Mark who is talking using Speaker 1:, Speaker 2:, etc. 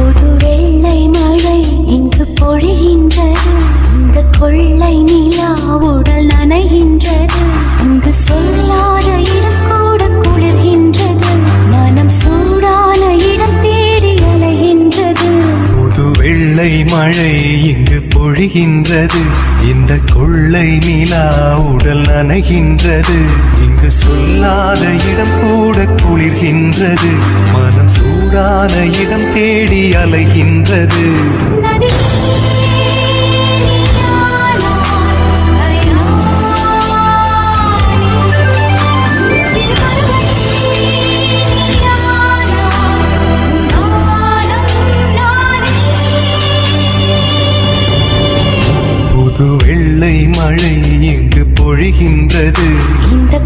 Speaker 1: புது வெள்ளை மழை இங்கு பொழிகின்றது. இந்த கொள்ளை நிலா உடல் நனைகின்றது. இங்கு சொல்லாத இடம் கூட குளிர்கின்றது. மனம் சூடான இடம் தேடி அலைகின்றது.
Speaker 2: புது வெள்ளை மழை இங்கு பொழிகின்றது. இந்த கொள்ளை நிலா உடல் நனைகின்றது. இங்கு சொல்லாத இடம் கூட குளிர்கின்றது. மனம் சூடான இடம் தேடி அலைகின்றது.
Speaker 1: நதி
Speaker 2: புது வெள்ளை மழை இங்கு பொழிகின்றது.
Speaker 1: இந்த